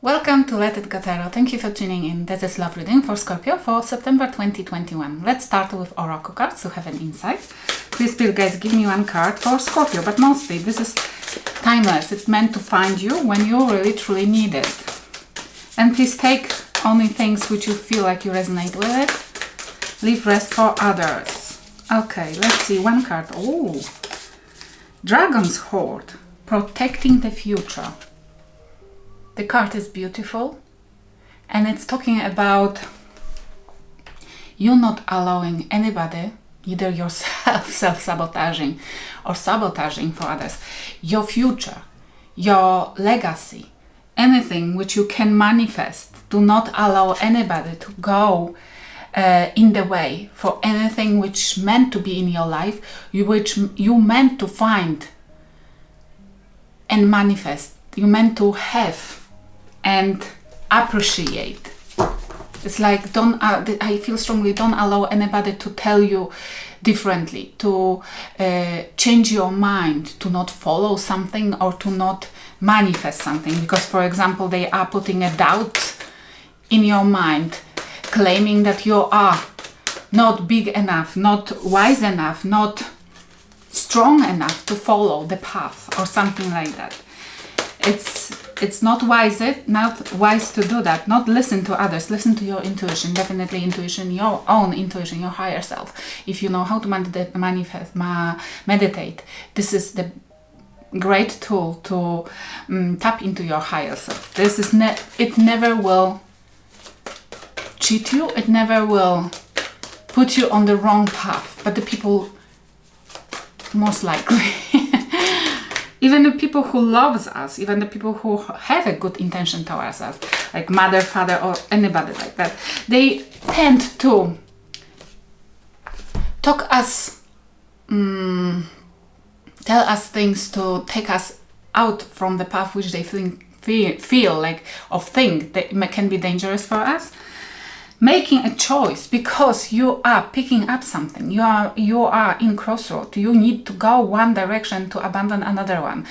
Welcome to Let It Go Tarot. Thank you for tuning in. This is love reading for Scorpio for September 2021. Let's start with Oracle cards to have an insight. Please, guys, give me one card for Scorpio, but mostly this is timeless. It's meant to find you when you really truly need it. And please take only things which you feel like you resonate with it. Leave rest for others. Okay, let's see one card. Oh, Dragon's Hoard, protecting the future. The card is beautiful and it's talking about you not allowing anybody, either yourself, self-sabotaging or sabotaging for others, your future, your legacy, anything which you can manifest. Do not allow anybody to go in the way for anything which meant to be in your life, which you meant to find and manifest, you meant to have and appreciate. It's like I feel strongly, don't allow anybody to tell you differently, to change your mind, to not follow something or to not manifest something, because for example they are putting a doubt in your mind, claiming that you are not big enough, not wise enough, not strong enough to follow the path or something like that. It's not wise to do that. Not listen to others. Listen to your intuition. Definitely intuition, your own intuition, your higher self. If you know how to meditate, this is the great tool to tap into your higher self. This is it never will cheat you. It never will put you on the wrong path. But the people, most likely. Even the people who loves us, even the people who have a good intention towards us, like mother, father, or anybody like that, they tend to talk us, tell us things to take us out from the path which they feel like or think that can be dangerous for us. Making a choice because you are picking up something, you are in crossroad, you need to go one direction to abandon another one,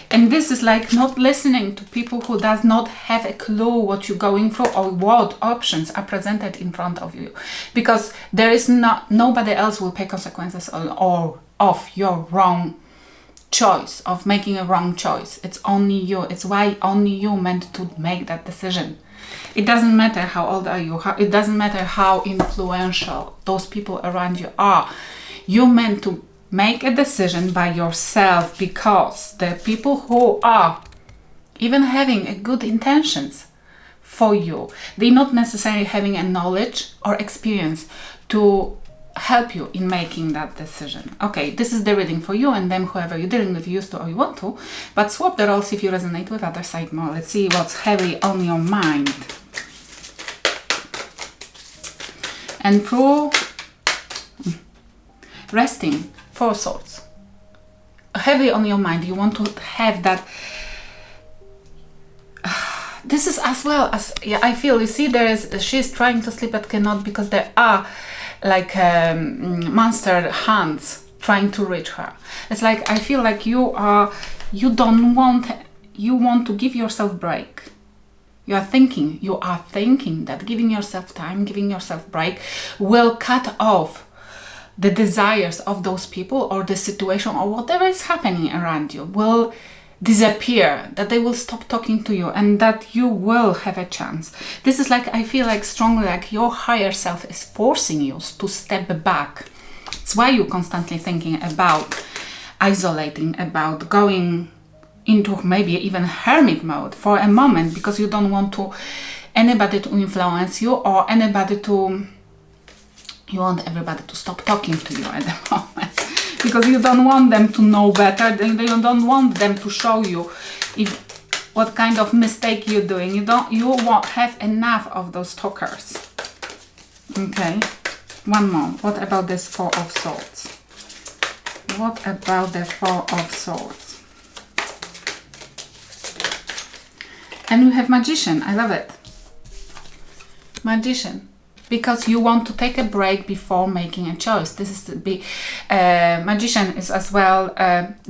and this is like not listening to people who does not have a clue what you're going through or what options are presented in front of you, because there is nobody else will pay consequences or of your wrong choice, of making a wrong choice. It's only you. It's why only you meant to make that decision. It doesn't matter how old are you, it doesn't matter how influential those people around you are. You meant to make a decision by yourself, because the people who are even having a good intentions for you, they're not necessarily having a knowledge or experience to help you in making that decision. Okay, this is the reading for you and them, whoever you're dealing with, used to or you want to, but swap the roles if you resonate with other side more. Let's see what's heavy on your mind. And through resting, 4 swords. Heavy on your mind, you want to have that. This is as well as, yeah, I feel, you see, she's trying to sleep but cannot, because there are like monster hands trying to reach her. It's like, I feel like you want to give yourself break. You are thinking that giving yourself time, giving yourself break will cut off the desires of those people or the situation or whatever is happening around you, will disappear, that they will stop talking to you and that you will have a chance. This is like, I feel like strongly like your higher self is forcing you to step back. It's why you're constantly thinking about isolating, about going into maybe even hermit mode for a moment, because you don't want anybody to influence you or you want everybody to stop talking to you at the moment, because you don't want them to know better. You don't want them to show you what kind of mistake you're doing. You won't have enough of those talkers. Okay, one more. What about this 4 of Swords? What about the 4 of Swords? And we have Magician. I love it. Magician. because you want to take a break before making a choice. This is the Magician is as well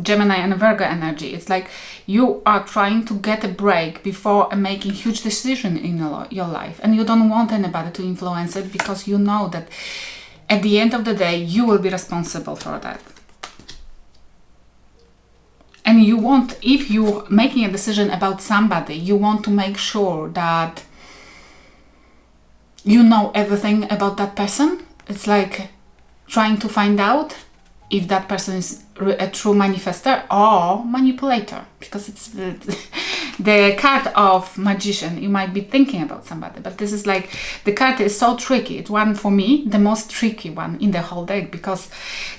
Gemini and Virgo energy. It's like you are trying to get a break before making huge decision in your life, and you don't want anybody to influence it, because you know that at the end of the day you will be responsible for that. And you want, if you're making a decision about somebody, you want to make sure that you know everything about that person. It's like trying to find out if that person is a true manifester or manipulator, because it's the card of Magician. You might be thinking about somebody, but this is like, the card is so tricky. It's one, for me, the most tricky one in the whole deck, because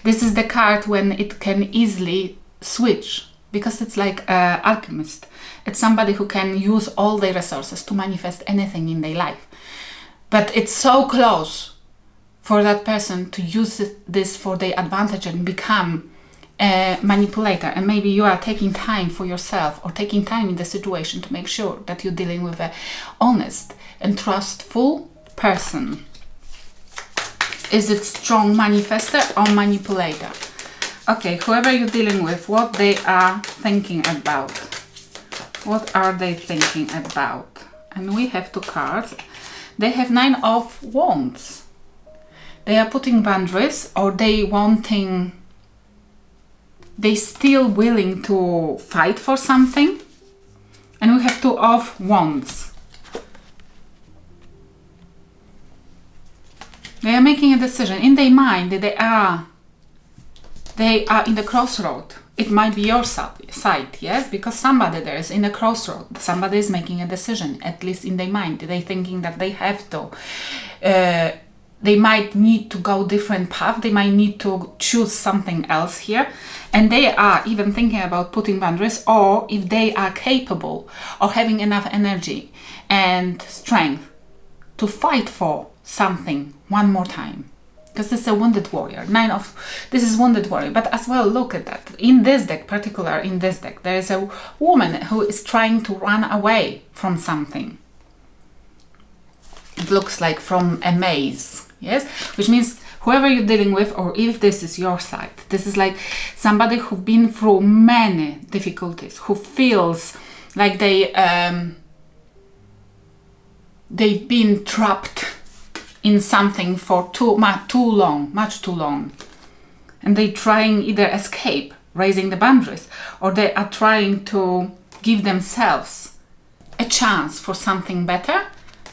this is the card when it can easily switch, because it's like an alchemist. It's somebody who can use all their resources to manifest anything in their life. But it's so close for that person to use this for their advantage and become a manipulator. And maybe you are taking time for yourself, or taking time in the situation to make sure that you're dealing with an honest and trustful person. Is it strong manifester or manipulator? Okay, whoever you're dealing with, what they are thinking about. What are they thinking about? And we have two cards. They have 9 of Wands. They are putting boundaries, or they still willing to fight for something. And we have 2 of Wands. They are making a decision. In their mind, they are in the crossroad. It might be your side, yes, because somebody there is in a crossroad. Somebody is making a decision, at least in their mind. They're thinking that they have to. They might need to go different path. They might need to choose something else here. And they are even thinking about putting boundaries, or if they are capable of having enough energy and strength to fight for something one more time. Because this is a wounded warrior. This is wounded warrior. But as well, look at that. In this deck, particular in this deck, there is a woman who is trying to run away from something. It looks like from a maze, yes? Which means whoever you're dealing with, or if this is your side, this is like somebody who's been through many difficulties, who feels like they've been trapped in something for much too long, and they're trying either escape, raising the boundaries, or they are trying to give themselves a chance for something better,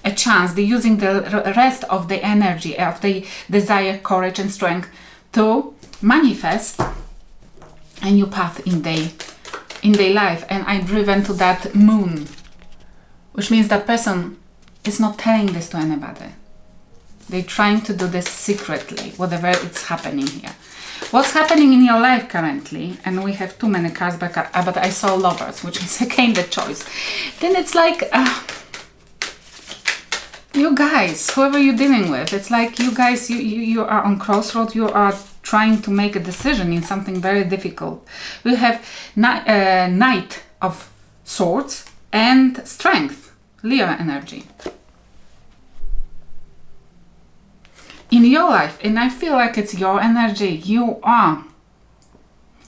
a chance. They're using the rest of the energy, of the desire, courage and strength to manifest a new path in their life. And I'm driven to that moon, which means that person is not telling this to anybody. They're trying to do this secretly, whatever it's happening here. What's happening in your life currently? And we have too many cards, but I saw Lovers, which is again the choice. Then it's like, you guys, whoever you're dealing with, it's like you guys, you are on crossroads. You are trying to make a decision in something very difficult. We have Knight of Swords and Strength, Leo energy. In your life, and I feel like it's your energy, you are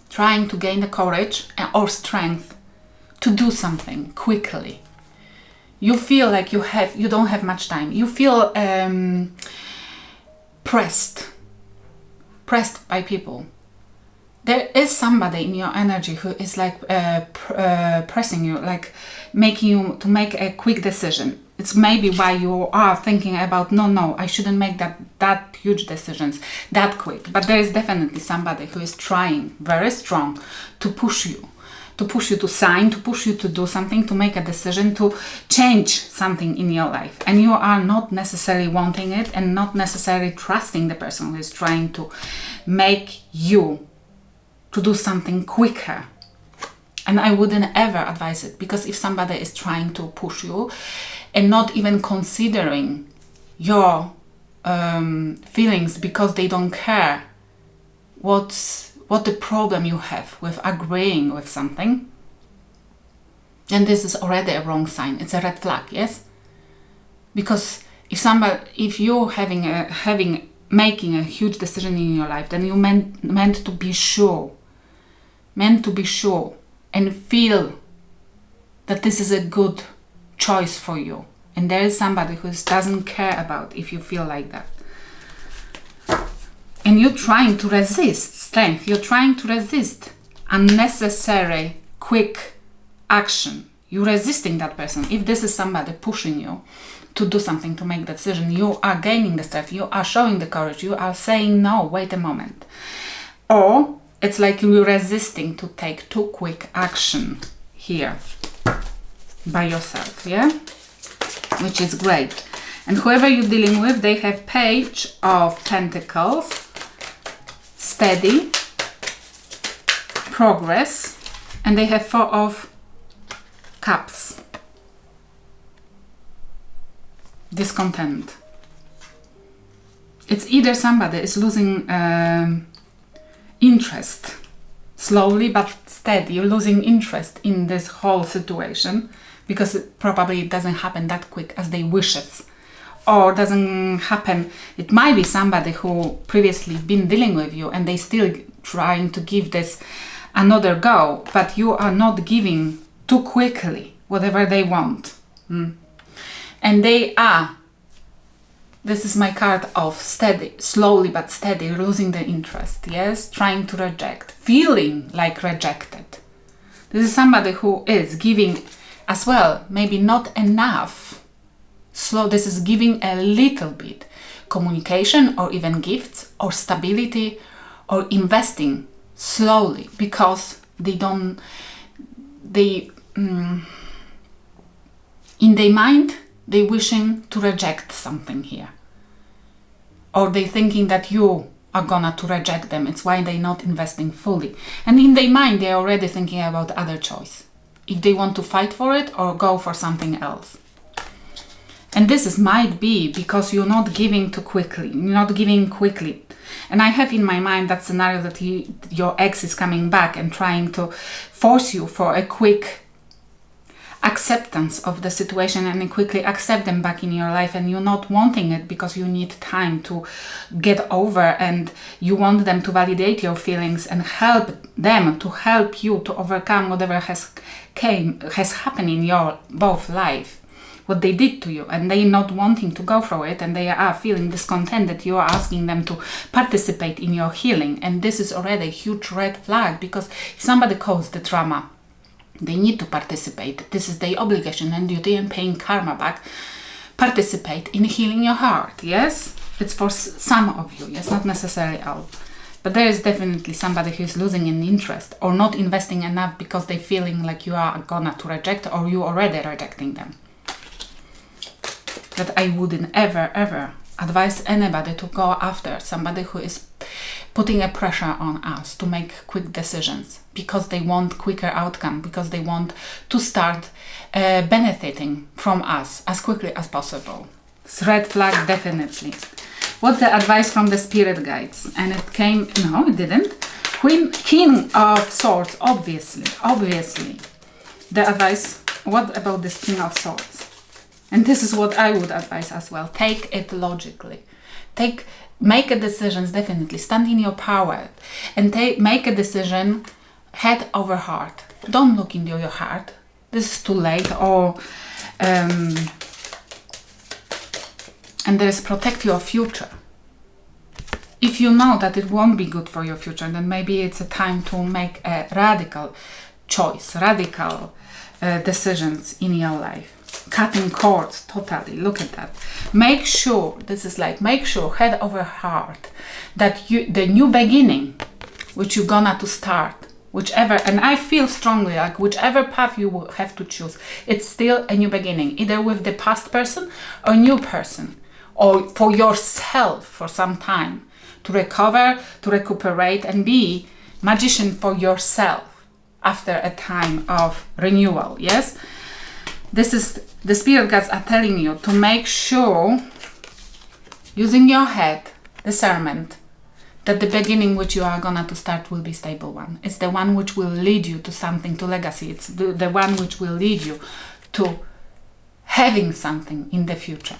trying to gain the courage or strength to do something quickly. You feel like you don't have much time. You feel pressed by people. There is somebody in your energy who is like pressing you, like making you to make a quick decision. It's maybe why you are thinking about, no, I shouldn't make that huge decisions that quick. But there is definitely somebody who is trying very strong to push you to sign, to push you to do something, to make a decision, to change something in your life. And you are not necessarily wanting it and not necessarily trusting the person who is trying to make you to do something quicker. And I wouldn't ever advise it, because if somebody is trying to push you and not even considering your feelings because they don't care what the problem you have with agreeing with something, then this is already a wrong sign. It's a red flag, yes? Because if you're making a huge decision in your life, then you meant to be sure and feel that this is a good choice for you. And there is somebody who doesn't care about if you feel like that. And you're trying to resist strength. You're trying to resist unnecessary, quick action. You're resisting that person. If this is somebody pushing you to do something, to make that decision, you are gaining the strength. You are showing the courage. You are saying, no, wait a moment. Or it's like you're resisting to take too quick action here by yourself, yeah? Which is great. And whoever you're dealing with, they have Page of Pentacles, steady, progress, and they have 4 of Cups, discontent. It's either somebody is losing interest, slowly but steady. You're losing interest in this whole situation because it probably doesn't happen that quick as they wishes, or doesn't happen. It might be somebody who previously been dealing with you and they still trying to give this another go, but you are not giving too quickly whatever they want. And they are, this is my card of steady, slowly but steady, losing the interest, yes, trying to reject, feeling like rejected. This is somebody who is giving as well, maybe not enough. Slow, this is giving a little bit, communication or even gifts or stability or investing slowly because in their mind, they wishing to reject something here. Or they thinking that you are gonna to reject them. It's why they're not investing fully. And in their mind, they're already thinking about other choice. If they want to fight for it or go for something else. And this might be because you're not giving too quickly. You're not giving quickly. And I have in my mind that scenario that your ex is coming back and trying to force you for a quick acceptance of the situation and quickly accept them back in your life, and you're not wanting it because you need time to get over, and you want them to validate your feelings and help them to help you to overcome whatever has happened in your both life, what they did to you, and they not wanting to go through it, and they are feeling discontent that you are asking them to participate in your healing. And this is already a huge red flag, because if somebody caused the trauma, they need to participate. This is their obligation and duty, and paying karma back. Participate in healing your heart, yes? It's for some of you, yes, not necessarily all. But there is definitely somebody who is losing an interest or not investing enough because they're feeling like you are gonna to reject, or you already rejecting them. That I wouldn't ever advise anybody to go after somebody who is putting a pressure on us to make quick decisions because they want quicker outcome, because they want to start benefiting from us as quickly as possible. It's red flag, definitely. What's the advice from the spirit guides? And it came, no, it didn't. King of Swords, obviously. The advice, what about this King of Swords? And this is what I would advise as well. Take it logically. Make a decision, definitely. Stand in your power and make a decision head over heart. Don't look into your heart. This is too late. Or and there is protect your future. If you know that it won't be good for your future, then maybe it's a time to make a radical choice, radical decisions in your life. Cutting cords, totally. Look at that. Make sure, make sure head over heart that the new beginning, which you're gonna to start, whichever, and I feel strongly like whichever path you will have to choose, it's still a new beginning, either with the past person or new person, or for yourself for some time to recover, to recuperate, and be magician for yourself after a time of renewal. Yes. This is the spirit guides are telling you to make sure, using your head, discernment, that the beginning which you are gonna to start will be stable one. It's the one which will lead you to something, to legacy. It's the one which will lead you to having something in the future.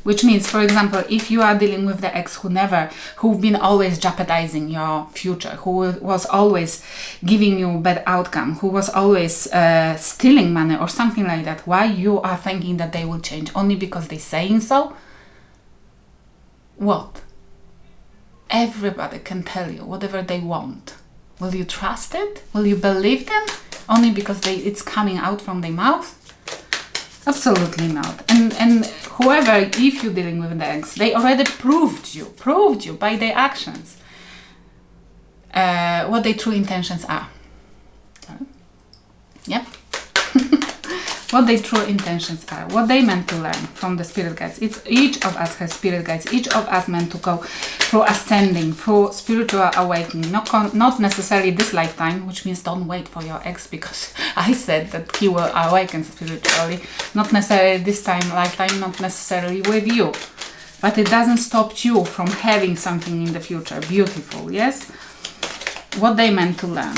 Which means, for example, if you are dealing with the ex who've been always jeopardizing your future, who was always giving you bad outcome, who was always stealing money or something like that, why you are thinking that they will change only because they're saying so? What? Everybody can tell you whatever they want. Will you trust it? Will you believe them only because it's coming out from their mouth? Absolutely not. And whoever, if you're dealing with the ex, they already proved you by their actions what their true intentions are. Yep. What their true intentions are, what they meant to learn from the spirit guides. Each of us has spirit guides. Each of us meant to go through ascending, through spiritual awakening. Not necessarily this lifetime, which means don't wait for your ex, because I said that he will awaken spiritually. Not necessarily this lifetime, not necessarily with you. But it doesn't stop you from having something in the future. Beautiful, yes? What they meant to learn.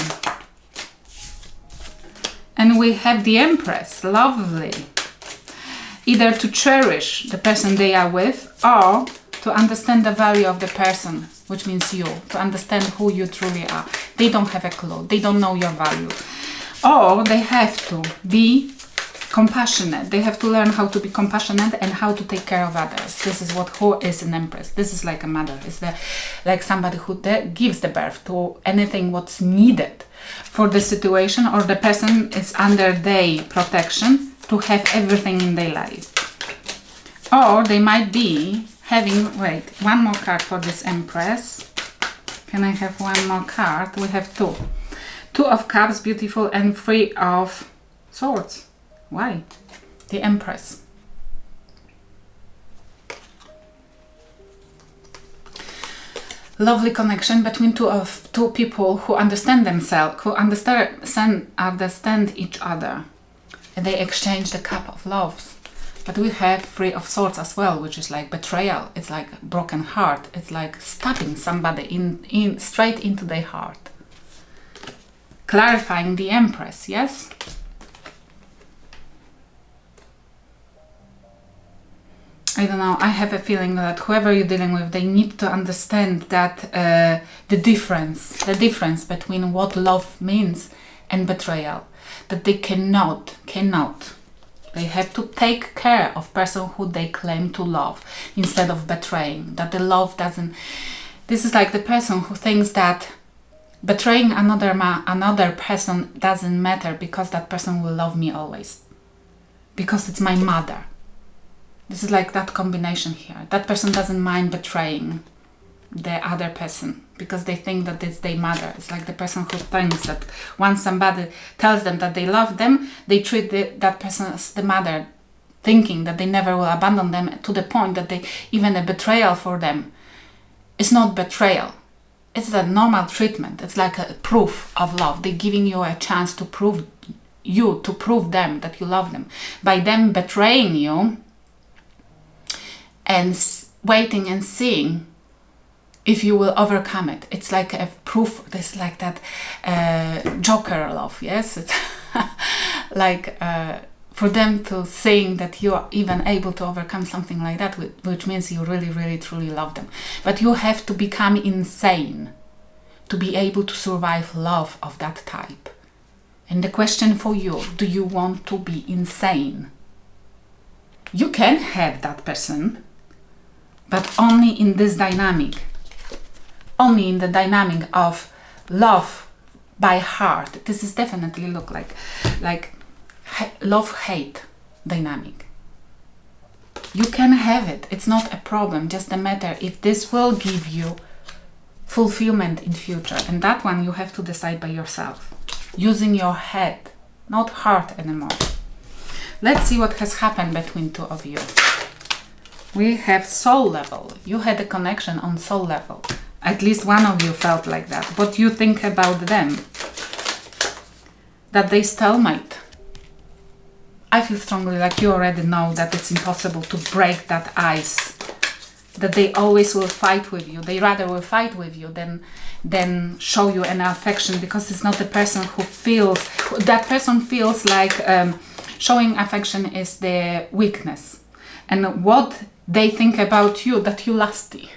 And we have the Empress, lovely. Either to cherish the person they are with, or to understand the value of the person, which means you, to understand who you truly are. They don't have a clue, they don't know your value. Or they have to be compassionate. They have to learn how to be compassionate and how to take care of others. This is who is an Empress. This is like a mother. It's like somebody who gives the birth to anything what's needed for the situation, or the person is under their protection to have everything in their life. Or they might be having, wait, one more card for this Empress. Can I have one more card? We have two. Two of Cups, beautiful, and Three of Swords. Why? The Empress. Lovely connection between two people who understand themselves, who understand each other, and they exchange the cup of love. But we have Three of Swords as well, which is like betrayal. It's like broken heart. It's like stabbing somebody in straight into their heart. Clarifying the Empress, yes? I don't know, I have a feeling that whoever you're dealing with, they need to understand that the difference between what love means and betrayal. That they cannot. They have to take care of person who they claim to love instead of betraying. That the love doesn't... This is like the person who thinks that betraying another person doesn't matter because that person will love me always. Because it's my mother. This is like that combination here. That person doesn't mind betraying the other person because they think that it's their mother. It's like the person who thinks that once somebody tells them that they love them, they treat that person as the mother, thinking that they never will abandon them, to the point that even a betrayal for them is not betrayal. It's the normal treatment. It's like a proof of love. They're giving you a chance to prove them that you love them. By them betraying you, and waiting and seeing if you will overcome it. It's like a proof. It's like that Joker love, yes? It's like for them to saying that you are even able to overcome something like that, which means you really, really, truly love them. But you have to become insane to be able to survive love of that type. And the question for you, do you want to be insane? You can have that person, but only in this dynamic. Only in the dynamic of love by heart. This is definitely look like love-hate dynamic. You can have it. It's not a problem. Just a matter if this will give you fulfillment in future. And that one you have to decide by yourself. Using your head, not heart anymore. Let's see what has happened between two of you. We have soul level. You had a connection on soul level. At least one of you felt like that. What do you think about them? That they stalemate. I feel strongly like you already know that it's impossible to break that ice. That they always will fight with you. They rather will fight with you than show you an affection, because it's not the person who feels... That person feels like showing affection is their weakness. And what they think about you that you lusty.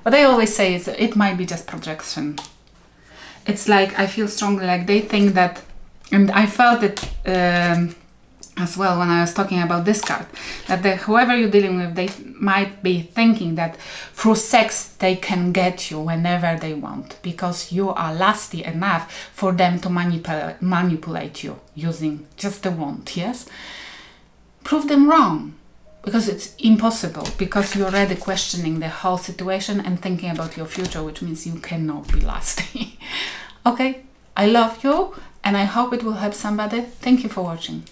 But I always say it might be just projection. It's like, I feel strongly like they think that, and I felt it as well when I was talking about this card, that whoever you're dealing with, they might be thinking that through sex they can get you whenever they want, because you are lusty enough for them to manipulate you using just the want, yes? Prove them wrong, because it's impossible, because you're already questioning the whole situation and thinking about your future, which means you cannot be lusty. Okay, I love you, and I hope it will help somebody. Thank you for watching.